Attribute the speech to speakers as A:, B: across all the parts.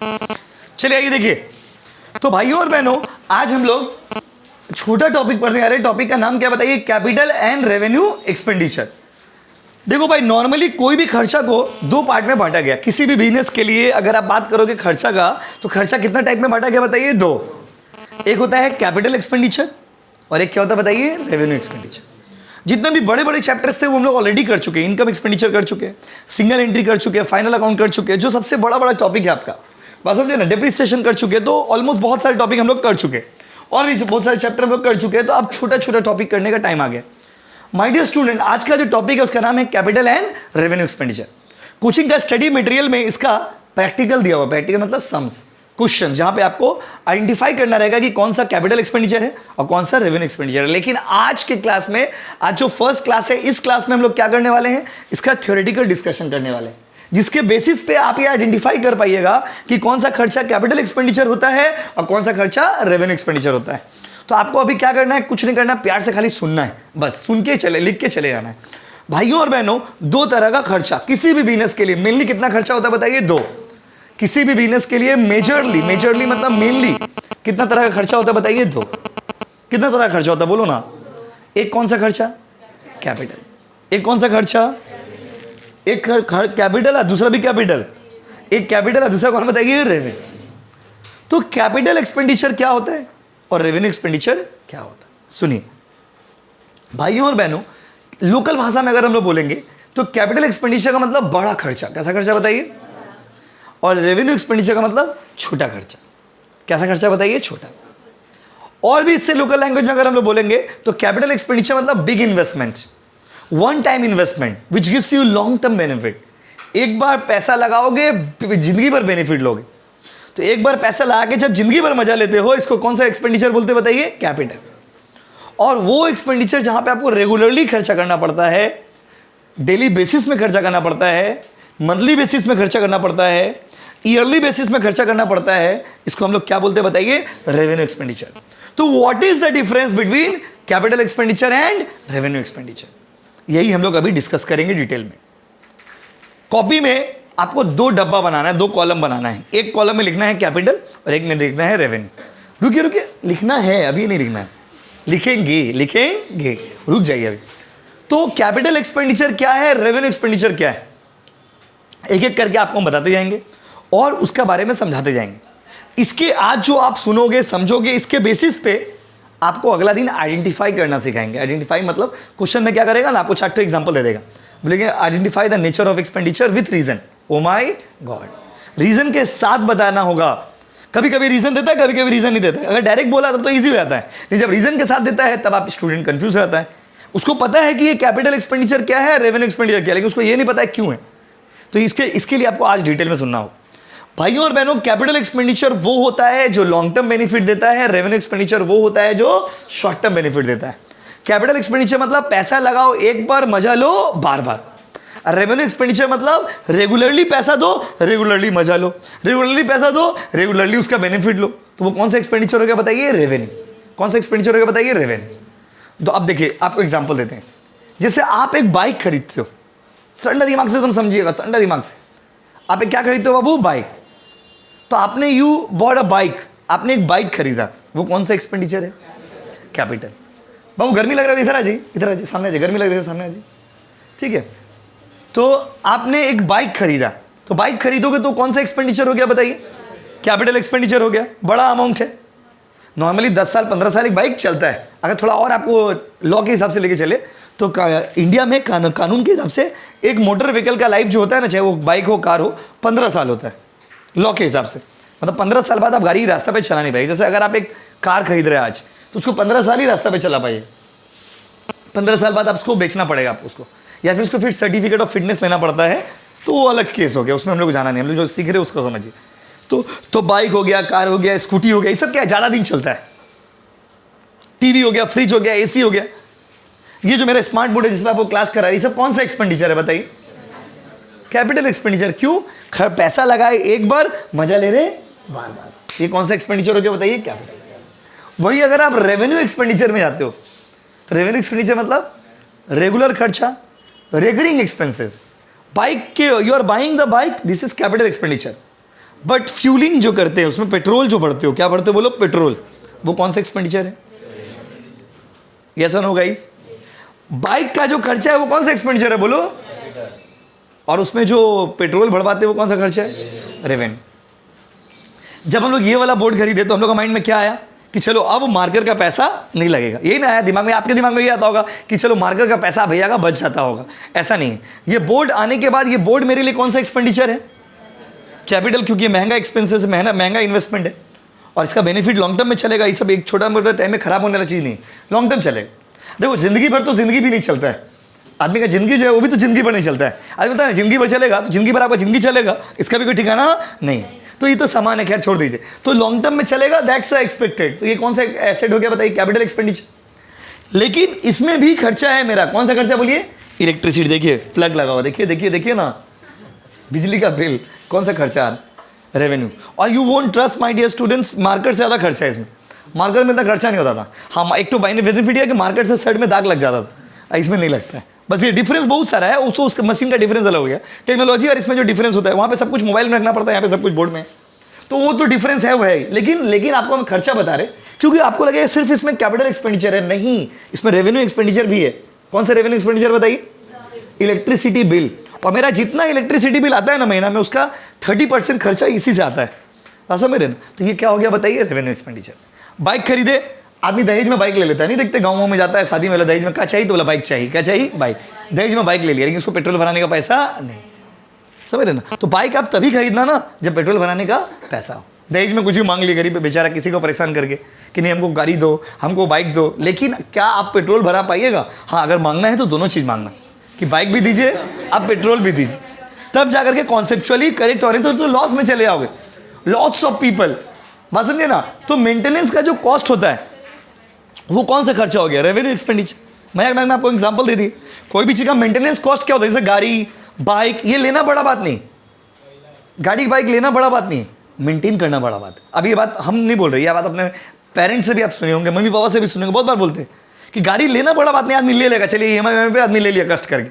A: चलिए आइए देखिए, तो भाइयों और बहनों आज हम लोग छोटा टॉपिक पढ़ने आ रहे हैं। टॉपिक का नाम क्या बताइए? Capital and revenue expenditure. देखो भाई, नॉर्मली कोई भी खर्चा को दो पार्ट में बांटा गया। किसी भी बिजनेस के लिए अगर आप बात करोगे खर्चा का, तो खर्चा कितना टाइप में बांटा गया बताइए? दो। एक होता है कैपिटल एक्सपेंडिचर और एक क्या होता है बताइए? Revenue expenditure. जितने भी बड़े बड़े चैप्टर्स थे वो हम लोग ऑलरेडी कर चुके हैं। इनकम एक्सपेंडिचर कर चुके हैं, सिंगल एंट्री कर चुके हैं, फाइनल अकाउंट कर चुके हैं, जो सबसे बड़ा बड़ा टॉपिक है आपका, बस समझे ना, डिप्रिसिएशन कर चुके हैं। तो ऑलमोस्ट बहुत सारे टॉपिक हम लोग कर चुके हैं और भी बहुत सारे चैप्टर हम लोग कर चुके हैं। तो अब छोटा छोटा टॉपिक करने का टाइम आ गया। माय डियर स्टूडेंट, आज का जो टॉपिक है उसका नाम है capital and revenue expenditure. Coaching का स्टडी मटेरियल में इसका प्रैक्टिकल दिया हुआ, प्रैक्टिकल मतलब सम्स, क्वेश्चन, जहां पे आपको आइडेंटिफाई करना रहेगा कि कौन सा कैपिटल एक्सपेंडिचर है और कौन सा रेवेन्यू एक्सपेंडिचर है। लेकिन आज के क्लास में, आज जो फर्स्ट क्लास है, इस क्लास में हम लोग क्या करने वाले हैं? इसका थ्योरेटिकल डिस्कशन करने वाले हैं, जिसके बेसिस पे आप ये आइडेंटिफाई कर पाइएगा कि कौन सा खर्चा कैपिटल एक्सपेंडिचर होता है और कौन सा खर्चा रेवेन्यू एक्सपेंडिचर होता है। तो आपको अभी क्या करना है? कुछ नहीं करना, प्यार से खाली सुनना है, बस सुन के चले, लिख के चले जाना है। भाइयों और बहनों, दो तरह का खर्चा किसी भी बिजनेस के लिए मेनली कितना खर्चा होता है बताइए? दो। किसी भी बिजनेस के लिए मेजरली, मेजरली मतलब मेनली कितना तरह का खर्चा होता है बताइए? दो। कितना तरह का खर्चा होता है बोलो ना? एक कौन सा खर्चा? कैपिटल। एक कौन सा खर्चा? एक कैपिटल है, दूसरा भी कैपिटल। एक कैपिटल है, दूसरा कौन बताइए? रेवेन्यू। तो कैपिटल एक्सपेंडिचर क्या होता है और रेवेन्यू एक्सपेंडिचर क्या होता है? सुनिए भाइयों और बहनों, लोकल भाषा में अगर हम लोग बोलेंगे तो कैपिटल एक्सपेंडिचर का मतलब बड़ा खर्चा। कैसा खर्चा बताइए? और रेवेन्यू एक्सपेंडिचर का मतलब छोटा खर्चा। कैसा खर्चा बताइए? छोटा। और भी इससे लोकल लैंग्वेज में अगर हम लोग बोलेंगे तो कैपिटल एक्सपेंडिचर मतलब big investment, one time investment which gives you long term benefit. एक बार पैसा लगाओगे, जिंदगी भर बेनिफिट लोगे। तो एक बार पैसा लगा के जब जिंदगी भर मजा लेते हो, इसको कौन सा एक्सपेंडिचर बोलते बताइए? कैपिटल। और वो एक्सपेंडिचर जहां पे आपको रेगुलरली खर्चा करना पड़ता है, डेली बेसिस में खर्चा करना पड़ता है, मंथली बेसिस में खर्चा करना पड़ता है, ईयरली बेसिस में खर्चा करना पड़ता है, इसको हम लोग क्या बोलते हैं बताइए? Revenue expenditure. तो what is the difference between capital expenditure and revenue expenditure? यही हम लोग अभी डिस्कस करेंगे डिटेल में। कॉपी में आपको दो डब्बा बनाना है, दो कॉलम बनाना है। एक कॉलम में लिखना है कैपिटल और एक में लिखना है रेवेन्यू। रुकिए रुकिए, लिखना है, अभी नहीं लिखना है, लिखेंगे लिखेंगे, रुक जाइए अभी। तो कैपिटल एक्सपेंडिचर क्या है, रेवेन्यू एक्सपेंडिचर क्या है, एक एक करके आपको हम बताते जाएंगे और उसका बारे में समझाते जाएंगे। इसके आज जो आप सुनोगे, समझोगे, इसके बेसिस पे आपको अगला दिन आइडेंटिफाई करना सिखाएंगे। आइडेंटिफाई मतलब क्वेश्चन में क्या करेगा ना, आपको 4 एग्जांपल दे देगा, बोलेंगे identify the nature of expenditure with reason. Oh my god, reason के साथ बताना होगा। कभी कभी रीजन देता है, कभी कभी रीजन नहीं देता है। अगर डायरेक्ट बोला तब तो ईजी हो जाता है, लेकिन जब रीजन के साथ देता है तब आप स्टूडेंट कंफ्यूज हो जाता है। उसको पता है कि ये कैपिटल एक्सपेंडिचर क्या है, रेवेन्यू एक्सपेंडिचर क्या है, लेकिन उसको ये नहीं पता है क्यों है। तो इसके लिए आपको आज डिटेल में सुनना हो। भाइयों और बहनों, कैपिटल एक्सपेंडिचर वो होता है जो लॉन्ग टर्म बेनिफिट देता है, रेवेन्यू एक्सपेंडिचर वो होता है जो शॉर्ट टर्म बेनिफिट देता है। कैपिटल एक्सपेंडिचर मतलब पैसा लगाओ एक बार, मजा लो बार बार। रेवेन्यू एक्सपेंडिचर मतलब रेगुलरली पैसा दो, रेगुलरली मजा लो, रेगुलरली पैसा दो, रेगुलरली उसका बेनिफिट लो। तो वो कौन सा एक्सपेंडिचर हो गया बताइए? रेवेन्यू। कौन सा एक्सपेंडिचर हो गया बताइए? रेवेन्यू। तो अब देखिए, आपको एग्जांपल देते हैं। जैसे आप एक बाइक खरीदते हो, ठंडा दिमाग से तुम समझिएगा, ठंडा दिमाग से आप एक क्या खरीदते हो बाबू? बाइक। तो आपने यू बॉट अ बाइक, आपने एक बाइक खरीदा, वो कौन सा एक्सपेंडिचर है? कैपिटल। बाबू गर्मी लग रहा है, इधर आ जाइए, इधर आ जाइए, सामने आ जाइए, गर्मी लग रही है, सामने आ जाइए, ठीक है। तो आपने एक बाइक खरीदा, तो बाइक खरीदोगे तो कौन सा एक्सपेंडिचर हो गया बताइए? कैपिटल एक्सपेंडिचर हो गया, बड़ा अमाउंट है। नॉर्मली 10 साल 15 साल एक बाइक चलता है। अगर थोड़ा और आपको लॉ के हिसाब से लेके चले तो इंडिया में कानून के हिसाब से एक मोटर व्हीकल का लाइफ जो होता है ना, चाहे वो बाइक हो, कार हो, 15 साल होता है लॉ के हिसाब से। मतलब 15 साल बाद आप गाड़ी रास्ता पे चला नहीं पाएगी। जैसे अगर आप एक कार खरीद रहे हैं आज, तो उसको 15 साल ही रास्ता पे चला पाइए। 15 साल बाद आप उसको बेचना पड़ेगा आपको उसको, या फिर उसको फिर सर्टिफिकेट ऑफ फिटनेस लेना पड़ता है, तो वो अलग केस हो गया, उसमें हम लोग जाना नहीं, हम लोग जो सीख रहे हैं उसको समझिए। तो बाइक हो गया, कार हो गया, स्कूटी हो गया, ये सब क्या है, ज़्यादा दिन चलता है। टीवी हो गया, फ्रिज हो गया, एसी हो गया। ये जो मेरा स्मार्ट बोर्ड है जिसमें आपको क्लास करा रही, सब कौन सा एक्सपेंडिचर है बताइए? Capital expenditure. क्यों? पैसा लगाए एक बार, मजा ले रहे बार बार। ये कौन सा एक्सपेंडिचर हो गया बताइए? कैपिटल। वही अगर आप रेवेन्यू एक्सपेंडिचर में जाते हो तो रेवेन्यू एक्सपेंडिचर मतलब रेगुलर खर्चा, रेकरिंग एक्सपेंसेस। बाइक के, you are buying the bike, this is capital expenditure. But fueling जो करते हैं उसमें पेट्रोल जो भरते हो, क्या भरते हो बोलो, पेट्रोल, वो कौन सा एक्सपेंडिचर है? यस और नो गाइस? बाइक का जो खर्चा है वो कौन सा एक्सपेंडिचर है बोलो? और उसमें जो पेट्रोल भरवाते हैं वो कौन सा खर्चा है? रेवेन्यू। जब हम लोग ये वाला बोर्ड खरीदे तो हम लोग का माइंड में क्या आया कि चलो अब मार्कर का पैसा नहीं लगेगा, यही ना आया दिमाग में? आपके दिमाग में ये आता होगा कि चलो मार्कर का पैसा भैया का बच जाता होगा। ऐसा नहीं है। ये बोर्ड आने के बाद ये बोर्ड मेरे लिए कौन सा एक्सपेंडिचर है? कैपिटल, क्योंकि ये महंगा एक्सपेंसेस, महंगा इन्वेस्टमेंट है और इसका बेनिफिट लॉन्ग टर्म में चलेगा। ये सब एक छोटा मोटा टाइम में खराब होने वाला चीज़ नहीं, लॉन्ग टर्म चलेगा। देखो जिंदगी भर तो जिंदगी भी नहीं चलता है आदमी का, जिंदगी जो है वो भी तो जिंदगी भर नहीं चलता है। आदमी बताया जिंदगी भर चलेगा तो जिंदगी भर आपका जिंदगी चलेगा, इसका भी कोई ठिकाना नहीं। तो ये तो सामान है, खैर छोड़ दीजिए। तो लॉन्ग टर्म में चलेगा, दैट्स एक्सपेक्टेड। तो ये कौन सा एसेट हो गया बताइए? Capital expenditure. लेकिन इसमें भी खर्चा है मेरा, कौन सा खर्चा बोलिए? इलेक्ट्रिसिटी, देखिए प्लग लगा हुआ, देखिए ना, बिजली का बिल, कौन सा खर्चा? रेवेन्यू। और you won't trust my dear students, market से ज़्यादा खर्चा है इसमें। मार्केट में इतना खर्चा नहीं होता था। हाँ, एक तो बेनिफिट है कि मार्केट से शर्ट में दाग लग जाता था, इसमें नहीं लगता है। बस ये डिफरेंस बहुत सारा है, उसको उस मशीन का डिफरेंस अलग हो गया। टेक्नोलॉजी और इसमें जो डिफरेंस होता है, वहाँ पे सब कुछ मोबाइल में रखना पड़ता है, यहाँ पे सब कुछ बोर्ड में। तो वो तो डिफरेंस है वो है, लेकिन आपको हम खर्चा बता रहे क्योंकि आपको लगेगा सिर्फ इसमें कैपिटल एक्सपेंडिचर है, नहीं, इसमें रेवेन्यू एक्सपेंडिचर भी है। कौन सा रेवेन्यू एक्सपेंडिचर बताइए? Electricity bill. और मेरा जितना इलेक्ट्रिसिटी बिल आता है ना महीना में, उसका 30% खर्चा इसी से आता है, ऐसा मेरे ना। तो ये क्या हो गया बताइए? Revenue expenditure. बाइक खरीदे, आदमी दहेज में बाइक ले लेता है, नहीं देखते गाँवों में जाता है शादी में, दहेज में क्या चाहिए तो बोला बाइक चाहिए, क्या चाहिए? बाइक। दहेज में बाइक ले लिया, लेकिन उसको पेट्रोल भराने का पैसा नहीं, समझ रहे ना? तो बाइक आप तभी खरीदना ना जब पेट्रोल भराने का पैसा हो। दहेज में कुछ भी मांग लिया गरीब बेचारा, किसी को परेशान करके कि नहीं हमको गाड़ी दो, हमको बाइक दो, लेकिन क्या आप पेट्रोल भरा पाइएगा? हाँ, अगर मांगना है तो दोनों चीज़ मांगना, कि बाइक भी दीजिए, आप पेट्रोल भी दीजिए, तब जाकर के कॉन्सेप्चुअली करेक्ट हो रहे। तो लॉस में चले जाओगे। लॉट्स ऑफ पीपल, बात समझिए ना। तो मेंटेनेंस का जो कॉस्ट होता है वो कौन सा खर्चा हो गया? Revenue expenditure. मैंने आपको एग्जांपल दे दी। कोई भी चीज़ का मेंटेनेंस कॉस्ट क्या होता है? जैसे गाड़ी, बाइक, ये लेना बड़ा बात नहीं, गाड़ी बाइक लेना बड़ा बात नहीं, मेंटेन करना बड़ा बात। अब ये बात हम नहीं बोल रहे, ये बात अपने पेरेंट्स से भी आप सुने होंगे, मम्मी पापा से भी सुने होंगे, बहुत बार बोलते हैं कि गाड़ी लेना बड़ा बात नहीं, आदमी ले लेगा, चलिए EMI पे आदमी ले लिया कष्ट करके,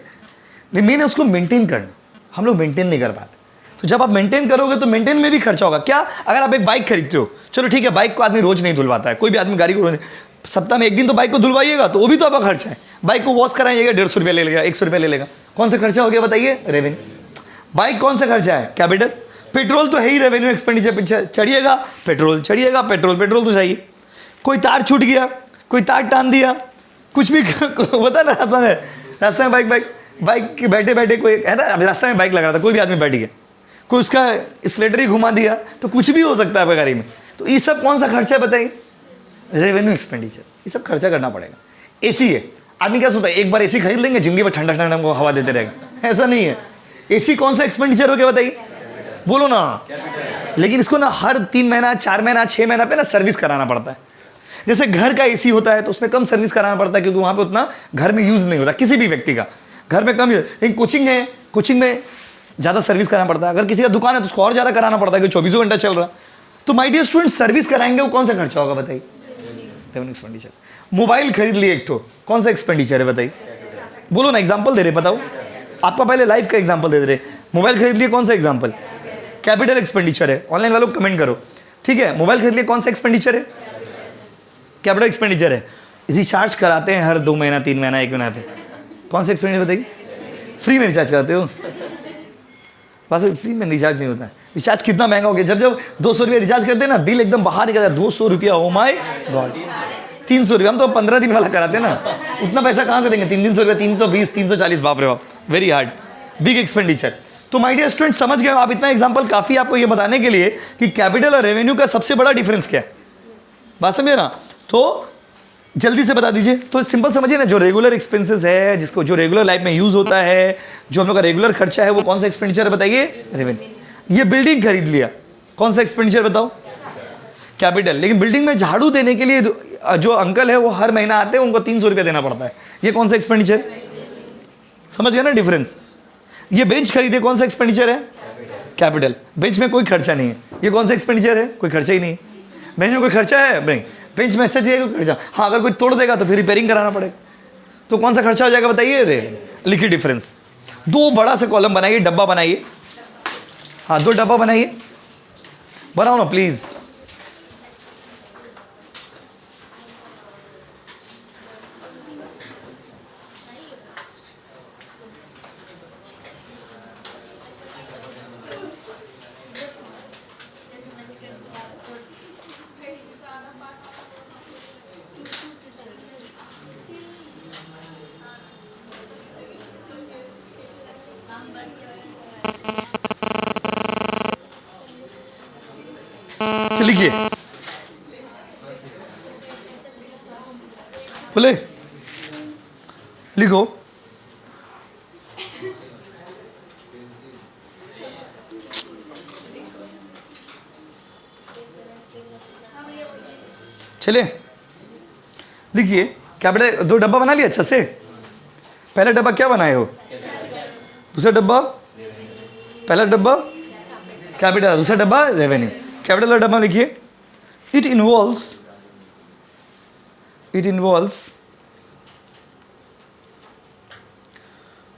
A: लेकिन मेन है उसको मेंटेन करना। हम लोग मेंटेन नहीं कर पाते। तो जब आप मेंटेन करोगे तो मेंटेन में भी खर्चा होगा। क्या? अगर आप एक बाइक खरीदते हो, चलो ठीक है, बाइक को आदमी रोज नहीं धुलवाता है, कोई भी आदमी गाड़ी को रोज, सप्ताह में एक दिन तो बाइक को धुलवाइएगा, तो वो भी तो आपका खर्चा है। बाइक को वॉश कराइएगा, 150 रुपया ले लेगा, 100 रुपया ले लेगा, कौन सा खर्चा हो गया बताइए? रेवेन्यू। बाइक कौन सा खर्चा है? कैपिटल। पेट्रोल तो है ही रेवेन्यू एक्सपेंडिचर, पीछे चढ़िएगा पेट्रोल, चढ़िएगा पेट्रोल, पेट्रोल तो चाहिए। कोई तार छूट गया, कोई तार टान दिया, कुछ भी बता ना, रास्ते में बाइक बैठे बैठे कोई है ना, रास्ते में बाइक लगा रहा था, कोई भी आदमी बैठ गया, कोई उसका स्लेटरी घुमा दिया, तो कुछ भी हो सकता है गाड़ी में। तो ये सब कौन सा खर्चा है बताइए? Revenue expenditure. ये सब खर्चा करना पड़ेगा। एसी है, आदमी क्या सोचता है एक बार एसी खरीद लेंगे, जिंदगी में ठंडा ठंडा हमको हवा देते रहेगा, ऐसा नहीं है। एसी कौन सा एक्सपेंडिचर हो गया बताइए? बोलो ना। लेकिन इसको ना हर 3 महीना, 4 महीना, 6 महीना पे ना सर्विस कराना पड़ता है। जैसे घर का एसी होता है तो उसमें कम सर्विस कराना पड़ता है, क्योंकि वहाँ पे उतना घर में यूज़ नहीं होता, किसी भी व्यक्ति का घर में कम। लेकिन कोचिंग है, कोचिंग में ज़्यादा सर्विस कराना पड़ता है। अगर किसी का दुकान है तो उसको और ज़्यादा कराना पड़ता है, कि 24 घंटा चल रहा। तो माय डियर स्टूडेंट, सर्विस कराएंगे वो कौन सा खर्चा होगा बताइए? Revenue expenditure. मोबाइल खरीद लिए एक, कौन सा एक्सपेंडिचर है बताइए? बोलो ना, एग्जाम्पल दे रहे, बताओ। आपका पहले लाइफ का एग्जाम्पल दे रहे। मोबाइल खरीद लिए, कौन सा एग्जाम्पल? कैपिटल एक्सपेंडिचर है। ऑनलाइन वालों कमेंट करो, ठीक है? मोबाइल खरीद लिए, कौन सा एक्सपेंडिचर है? कैपिटल एक्सपेंडिचर है। रिचार्ज कराते हैं हर 2 महीना, 3 महीना, 1 महीना पे, कौन सा एक्सपेंडिचर बताइए? फ्री में रिचार्ज कराते हो? बस फ्री में रिचार्ज नहीं होता है। रिचार्ज कितना महंगा हो गया। जब 200 रुपया रिचार्ज करते हैं ना, बिल एकदम बाहर निकल जाता है। 200 रुपया, ओ माय गॉड। 300 रुपया, हम तो 15 दिन वाला कराते हैं ना, उतना पैसा कहाँ से देंगे? 300 रुपया, 320, 340, बाप रे बाप, वेरी हार्ड, बिग एक्सपेंडिचर। तो माय डियर स्टूडेंट, समझ गए आप? इतना एग्जांपल काफ़ी आपको ये बताने के लिए कि कैपिटल और रेवेन्यू का सबसे बड़ा डिफरेंस क्या है। बात समझे ना? तो जल्दी से बता दीजिए। तो सिंपल समझिए ना, जो रेगुलर एक्सपेंसेस है, जिसको जो रेगुलर लाइफ में यूज़ होता है, जो हम लोग का रेगुलर खर्चा है, वो कौन सा एक्सपेंडिचर है बताइए? रेवेन्यू। ये बिल्डिंग खरीद लिया, कौन सा एक्सपेंडिचर बताओ? कैपिटल। लेकिन बिल्डिंग में झाड़ू देने के लिए जो अंकल है वो हर महीना आते हैं, उनको 300 रुपया देना पड़ता है, ये कौन सा एक्सपेंडिचर? समझ गए ना डिफरेंस? ये बेंच खरीदे, कौन सा एक्सपेंडिचर है? कैपिटल। बेंच में कोई खर्चा नहीं है, ये कौन सा एक्सपेंडिचर है? कोई खर्चा ही नहीं है। बेंच में कोई खर्चा है? नहीं। बेंच में अच्छा चाहिए कोई खर्चा? हाँ, अगर कोई तोड़ देगा तो फिर रिपेयरिंग कराना पड़ेगा, तो कौन सा खर्चा हो जाएगा बताइए? लिखिए डिफरेंस। 2 बड़ा सा कॉलम बनाइए, डब्बा बनाइए, हाँ 2 डब्बा बनाइए, बनाओ ना प्लीज। चलिए लिखिए, बोले लिखो। चलिए लिखिए, कैपिटल दो डब्बा बना लिया अच्छा से। पहला डब्बा क्या बनाए हो? दूसरा डब्बा, पहला डब्बा कैपिटल, दूसरा डब्बा रेवेन्यू। कैपिटल का डब्बा लिखिए, it involves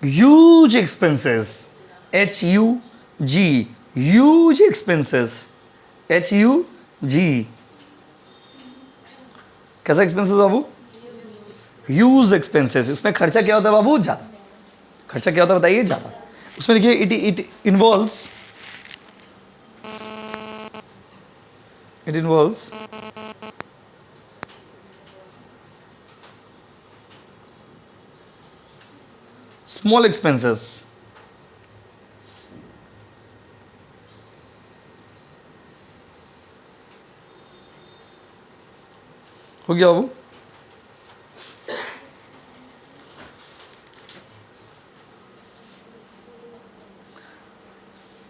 A: huge expenses, HUG, huge expenses, HUG। कैसा एक्सपेंसेस बाबू? Huge expenses. इसमें खर्चा क्या होता है बाबू? ज्यादा। खर्चा क्या होता है बताइए? ज्यादा। उसमें लिखिए इट इन्वॉल्व्स स्मॉल एक्सपेंसेस। हो गया बाबू?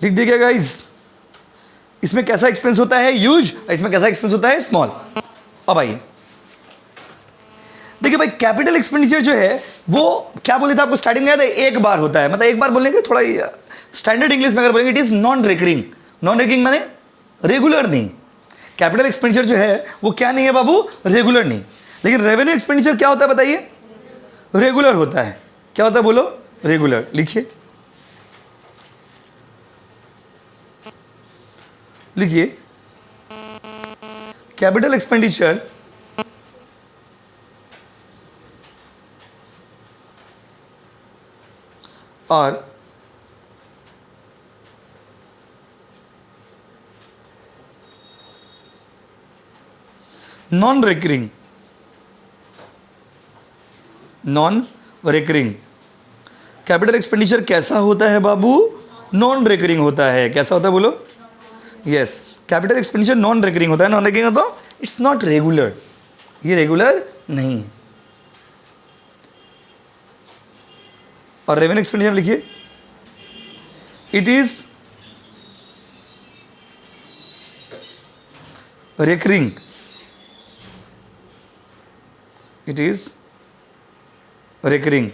A: लिख दिया गाइस? इसमें कैसा एक्सपेंस होता है? ह्यूज। इसमें कैसा एक्सपेंस होता है? स्मॉल। अब आइए देखिए भाई, कैपिटल एक्सपेंडिचर जो है वो क्या बोले थे आपको स्टार्टिंग में याद है? एक बार होता है। मतलब एक बार बोलेंगे, थोड़ा स्टैंडर्ड इंग्लिश में अगर बोलेंगे, it is non recurring. Non recurring माने रेगुलर नहीं। कैपिटल एक्सपेंडिचर जो है वो क्या नहीं है बाबू? रेगुलर नहीं। लेकिन रेवेन्यू एक्सपेंडिचर क्या होता है बताइए? रेगुलर होता है। क्या होता है बोलो? रेगुलर। लिखिए, लिखिए कैपिटल एक्सपेंडिचर और नॉन रिकरिंग कैपिटल एक्सपेंडिचर कैसा होता है बाबू? नॉन रिकरिंग होता है। कैसा होता है बोलो? Yes, capital expenditure non recurring होता है। नॉन रिकरिंग होता है, इट्स नॉट रेगुलर। ये रेगुलर नहीं। और रेवेन्यू एक्सपेंडिचर लिखिए, it is recurring. It is recurring.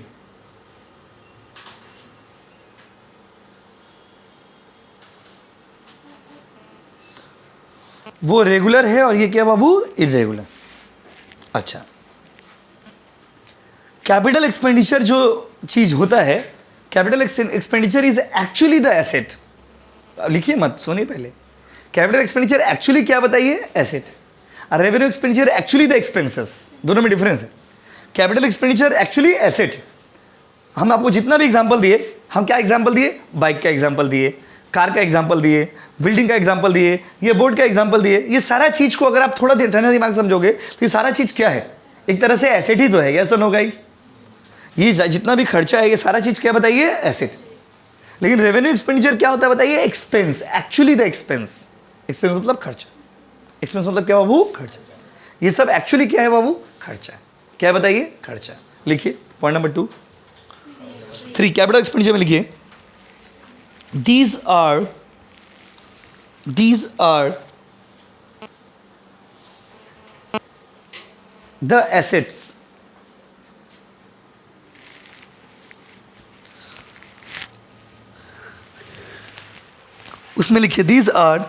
A: वो रेगुलर है और ये क्या बाबू? इरेगुलर। अच्छा, कैपिटल एक्सपेंडिचर जो चीज होता है, capital expenditure is actually the asset. लिखिए मत, सुनिए पहले। कैपिटल एक्सपेंडिचर एक्चुअली क्या बताइए? एसेट। और revenue expenditure actually the expenses. दोनों में डिफरेंस है। Capital expenditure actually asset. हम आपको जितना भी एग्जांपल दिए, हम क्या एग्जांपल दिए? बाइक का एग्जांपल दिए, कार का एग्जांपल दिए, बिल्डिंग का एग्जांपल दिए, ये बोर्ड का एग्जांपल दिए। ये सारा चीज को अगर आप थोड़ा ठंडा दिमाग समझोगे तो ये सारा चीज क्या है? एक तरह से एसेट ही तो है। क्या सुनो गाइस? ये जितना भी खर्चा है ये सारा चीज क्या बताइए? एसेट। लेकिन रेवेन्यू एक्सपेंडिचर क्या होता है बताइए? Expense. Actually the expense. Expense मतलब खर्चा। एक्सपेंस मतलब क्या बाबू? खर्चा। ये सब एक्चुअली क्या है बाबू? खर्चा। क्या बताइए? खर्चा। लिखिए पॉइंट नंबर 2 3 कैपिटल एक्सपेंडिचर में लिखिए, these are the assets उसमें लिखिए these are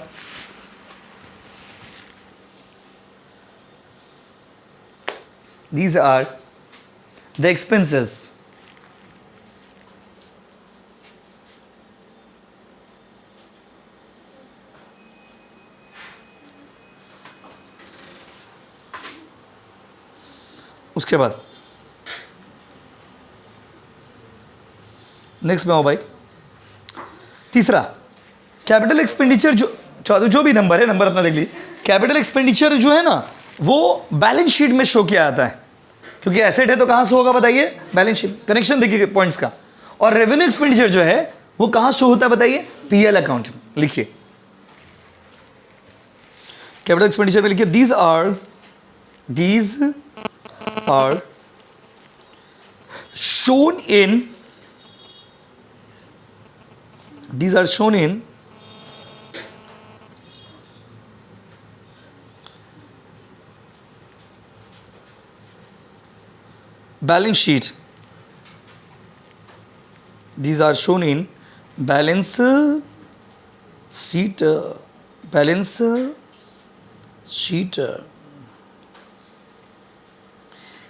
A: the expenses उसके बाद नेक्स्ट में आओ भाई, तीसरा कैपिटल एक्सपेंडिचर, जो भी नंबर है, नंबर अपना देख लीजिए। कैपिटल एक्सपेंडिचर जो है ना वो बैलेंस शीट में शो किया जाता है, क्योंकि एसेट है तो कहां शो होगा बताइए, बैलेंस शीट। कनेक्शन देखिए पॉइंट्स का। और रेवेन्यू एक्सपेंडिचर जो है वो कहां शो होता है बताइए, पीएल अकाउंट में। लिखिए कैपिटल एक्सपेंडिचर में लिखिए these are shown in balance sheet. These are shown in balance sheet.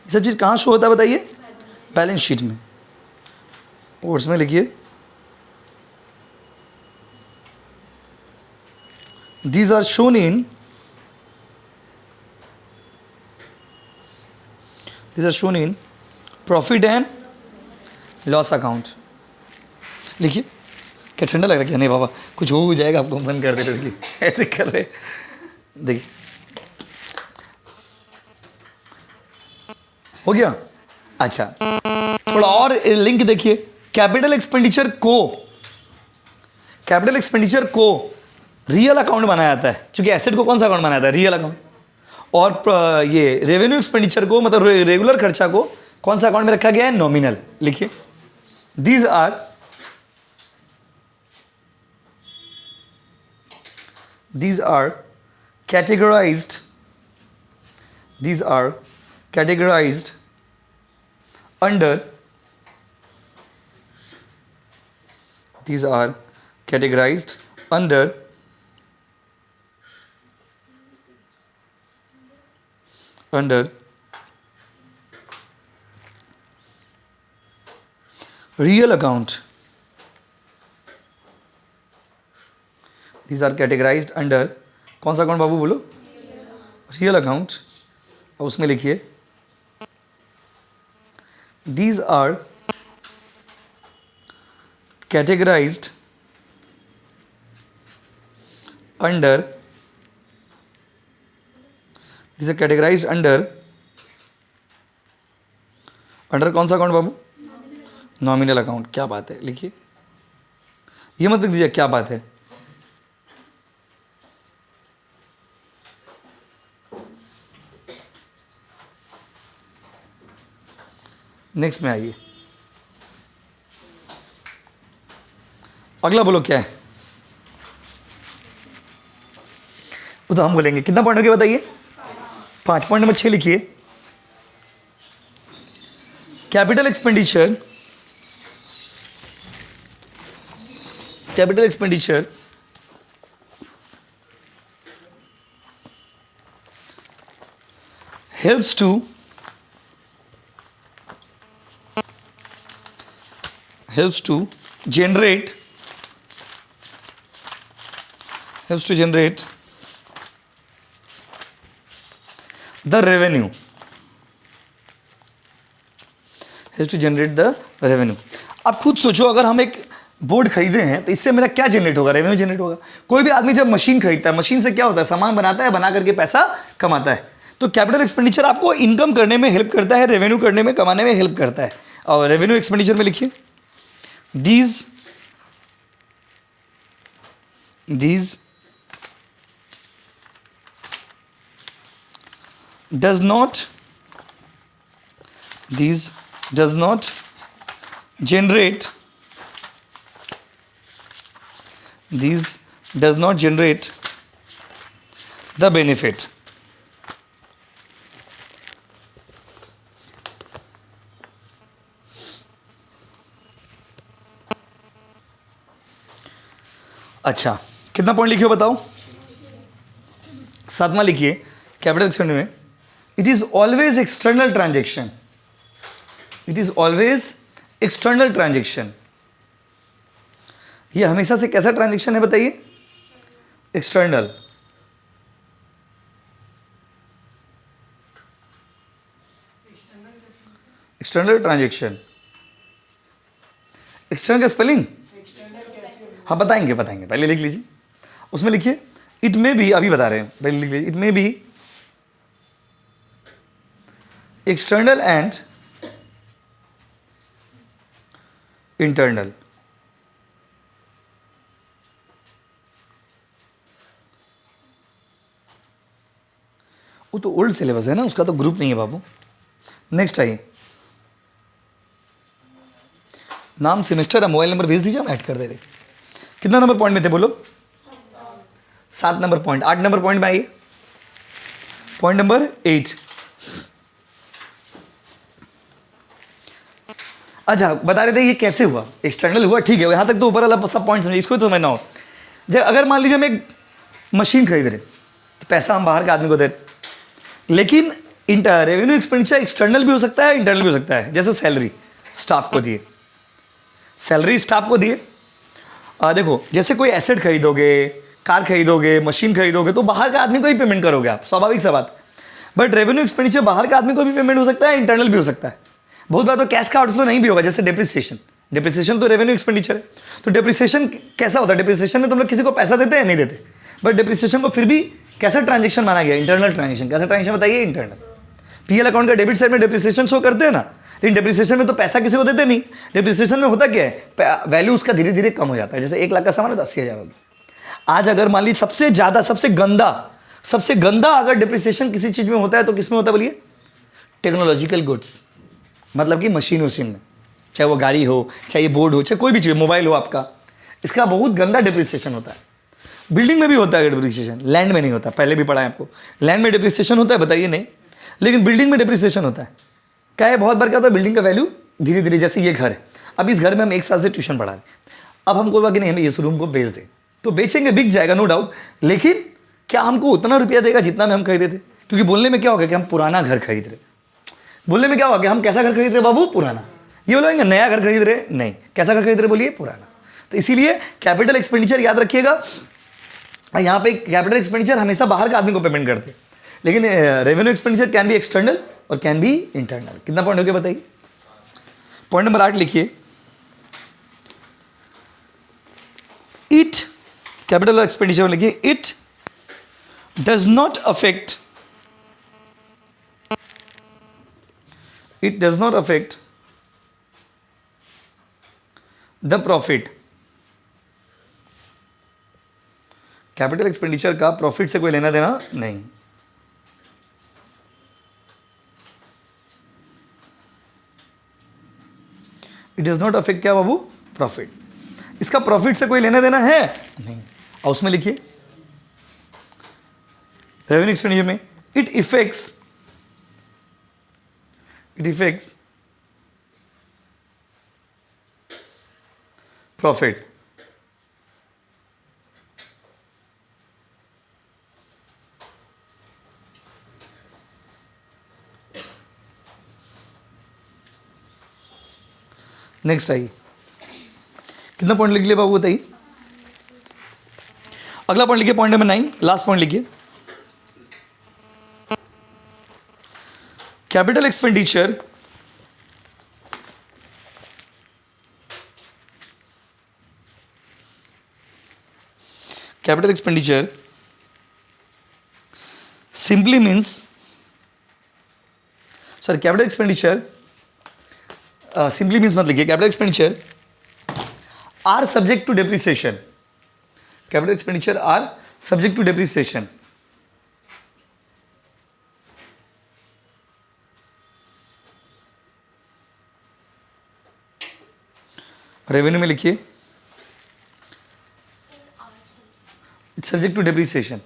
A: ये सब चीज़ कहाँ शो होता है बताइए, बैलेंस शीट में। और उसमें लिखिए these are shown in profit and loss account. लिखिए क्या ठंडा लग रहा है क्या, नहीं बाबा कुछ हो जाएगा आपको, मन कर दे रहे ऐसे कर रहे। देखिए हो गया। अच्छा थोड़ा और लिंक देखिए, कैपिटल एक्सपेंडिचर को रियल अकाउंट बनाया जाता है, क्योंकि एसेट को कौन सा अकाउंट बनाया जाता है, रियल अकाउंट। और ये रेवेन्यू एक्सपेंडिचर को, मतलब रेगुलर खर्चा को कौन सा अकाउंट में रखा गया है, नॉमिनल। लिखिए these are categorized under real account. These are categorized under कौन सा अकाउंट बाबू बोलो, रियल अकाउंट। और उसमें लिखिए these are categorized under कौन सा अकाउंट बाबू, नॉमिनल अकाउंट। क्या बात है, लिखिए ये मत लिख दीजिए क्या बात है। नेक्स्ट में आइए, अगला बोलो क्या है, वो तो हम बोलेंगे। कितना पॉइंट हो गया बताइए, 5। पॉइंट नंबर 6 लिखिए, capital expenditure helps to generate the revenue. अब खुद सोचो, अगर हम एक बोर्ड खरीदे हैं तो इससे मेरा क्या जनरेट होगा, रेवेन्यू जनरेट होगा। कोई भी आदमी जब मशीन खरीदता है, मशीन से क्या होता है, सामान बनाता है, बना करके पैसा कमाता है। तो कैपिटल एक्सपेंडिचर आपको इनकम करने में हेल्प करता है, रेवेन्यू करने में, कमाने में हेल्प करता है। और रेवेन्यू एक्सपेंडिचर में लिखिए these does not generate the benefit. अच्छा कितना पॉइंट लिखिए बताओ, 7वां लिखिए कैपिटल एक्सपेंडिचर में, it is always external transaction. ये हमेशा से कैसा ट्रांजेक्शन है बताइए, एक्सटर्नल। एक्सटर्नल ट्रांजेक्शन, एक्सटर्नल का स्पेलिंग हाँ बताएंगे बताएंगे, पहले लिख लीजिए, उसमें लिखिए इट मे बी, अभी बता रहे हैं, पहले लिख लीजिए, it may be external and internal. वो तो ओल्ड सिलेबस है ना, उसका तो ग्रुप नहीं है बाबू। नेक्स्ट आइए, नाम, सेमेस्टर और मोबाइल नंबर भेज दीजिए, हम ऐड कर दे रहे। कितना नंबर पॉइंट में थे बोलो? 7 नंबर पॉइंट। 8 नंबर पॉइंट में आइए, पॉइंट नंबर 8। अच्छा बता रहे थे ये कैसे हुआ, एक्सटर्नल हुआ, ठीक है, यहां तक तो ऊपर वाला सब पॉइंट समझे, इसको तो समझना हो। जब अगर मान लीजिए हम एक मशीन खरीद रहे तो पैसा हम बाहर के आदमी को दे रहे, लेकिन रेवेन्यू एक्सपेंडिचर एक्सटर्नल भी हो सकता है, इंटरनल भी हो सकता है। जैसे सैलरी स्टाफ को दिए, सैलरी स्टाफ को दिए, देखो जैसे कोई एसेट खरीदोगे, कार खरीदोगे, मशीन खरीदोगे, तो बाहर के आदमी को ही पेमेंट करोगे आप, स्वाभाविक सा बात। बट रेवेन्यू एक्सपेंडिचर बाहर के आदमी को भी पेमेंट हो सकता है, इंटरनल भी हो सकता है। बहुत बार तो कैश का आउटफ्लो नहीं भी होगा, जैसे डिप्रिसिएशन, डिप्रिसिएशन तो रेवेन्यू एक्सपेंडिचर है। तो डिप्रिसिएशन कैसा होता है? डिप्रिसिएशन में तुम लोग किसी को पैसा देते हैं, नहीं देते, बट डिप्रिसिएशन को फिर भी कैसा ट्रांजेक्शन माना गया? Internal transaction. कैसा ट्रांजेक्शन बताइए? इंटरनल। पीएल अकाउंट का डेबिट साइड में डिप्रिसिएशन शो करते हैं ना, लेकिन डिप्रिसिएशन में तो पैसा किसी को देते नहीं। डिप्रिसिएशन में होता क्या है? वैल्यू उसका धीरे धीरे कम हो जाता है। जैसे 1 लाख का सामान है तो 80,000 होगी। आज अगर मान लीजिए सबसे ज्यादा, सबसे गंदा अगर डिप्रिसिएशन किसी चीज में होता है तो किस में होता है बोलिए? टेक्नोलॉजिकल गुड्स, मतलब कि मशीन में, चाहे वो गाड़ी हो, चाहे ये बोर्ड हो, चाहे कोई भी चीज़, मोबाइल हो आपका, इसका बहुत गंदा डिप्रिसिएशन होता है। बिल्डिंग में भी होता है डिप्रिसिएशन, लैंड में नहीं होता, पहले भी पढ़ा है आपको। लैंड में डिप्रिसिएशन होता है, बताइए नहीं, लेकिन बिल्डिंग में डिप्रिसिएशन होता है। क्या है? बहुत बार क्या होता है, बिल्डिंग का वैल्यू धीरे धीरे, जैसे ये घर है, अब इस घर में हम 1 साल से ट्यूशन पढ़ा रहे हैं, अब हमको लगा कि नहीं हमें इस रूम को बेच दें, तो बेचेंगे, बिक जाएगा नो डाउट, लेकिन क्या हमको उतना रुपया देगा जितना में हम खरीदे थे? क्योंकि बोलने में क्या होगा कि हम पुराना घर खरीद रहे, बोलने में क्या होगा कि हम कैसा घर खरीद रहे बाबू? पुराना। ये बोलेंगे नया घर खरीद रहे, नहीं, कैसा घर खरीद रहे बोलिए? पुराना। तो इसीलिए कैपिटल एक्सपेंडिचर याद रखिएगा, यहाँ पे कैपिटल एक्सपेंडिचर हमेशा बाहर के आदमी को पेमेंट करते हैं, लेकिन revenue expenditure can be external और कैन बी इंटरनल। कितना पॉइंट हो गया बताइए? पॉइंट नंबर 8 लिखिए, इट, कैपिटल एक्सपेंडिचर में लिखिए, it does not affect, it does not affect the profit। Capital expenditure का प्रॉफिट से कोई लेना देना नहीं। इट डज नॉट अफेक्ट क्या बाबू? प्रॉफिट। इसका प्रॉफिट से कोई लेना देना है नहीं। और उसमें लिखिए रेवेन्यू एक्सपेंडिचर में, इट इफेक्ट्स profit। नेक्स्ट आइए, कितना पॉइंट लिख लिया बाबू बताइए? अगला पॉइंट लिखिए, पॉइंट नंबर 9, लास्ट पॉइंट लिखिए, capital expenditure simply means, sorry, capital expenditure simply means मत लिखिए, capital expenditure are subject to depreciation, capital expenditure are subject to depreciation। Revenue में लिखिए, it's subject to depreciation.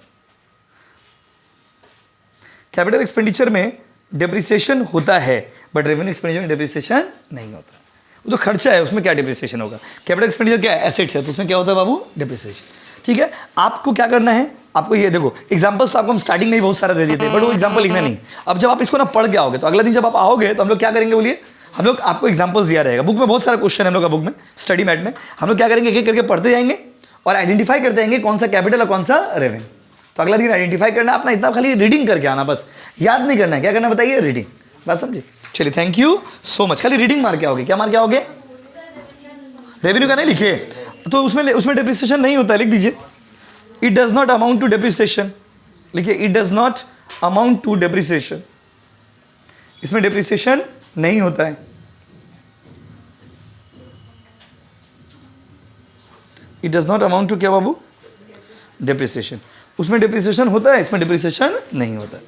A: Capital expenditure में depreciation होता है, but revenue expenditure में depreciation नहीं होता। वो तो खर्चा है, उसमें क्या डेप्रिसिएशन होगा? कैपिटल एक्सपेंडिचर क्या है? एसेट्स है, तो उसमें क्या होता है बाबू? डेप्रिसिएशन। ठीक है, आपको क्या करना है, आपको ये देखो, एग्जाम्पल्स तो आपको हम स्टार्टिंग में ही बहुत सारा दे दिए थे, बट वो एग्जाम्पल लिखना नहीं। अब जब आप इसको ना पढ़ के आओगे तो अगला दिन जब आप आओगे तो हम लोग क्या करेंगे बोलिए? हम लोग आपको एग्जाम्पल्स दिया रहेगा, बुक में बहुत सारा क्वेश्चन है हम लोग का, बुक में स्टडी मैट में हम लोग क्या करेंगे, एक एक करके पढ़ते जाएंगे और आइडेंटिफाई करते जाएंगे कौन सा कैपिटल और कौन सा रेवेन्यू। तो अगला दिन आइडेंटिफाई करना, अपना इतना खाली रीडिंग करके आना, बस याद नहीं करना है। क्या करना बताइए? रीडिंग, बात समझे? चलिए थैंक यू सो मच। खाली रीडिंग मार के आओगे, क्या मार के आओगे? रेवेन्यू का नहीं लिखे तो उसमें डेप्रिसिएशन नहीं होता है, लिख दीजिए it does not amount to depreciation. लिखिए it does not amount to depreciation, इसमें डेप्रिसिएशन नहीं होता है। It does not amount to क्या बाबू? डेप्रिसिएशन। उसमें डेप्रिसिएशन होता है, इसमें डेप्रिसिएशन नहीं होता है।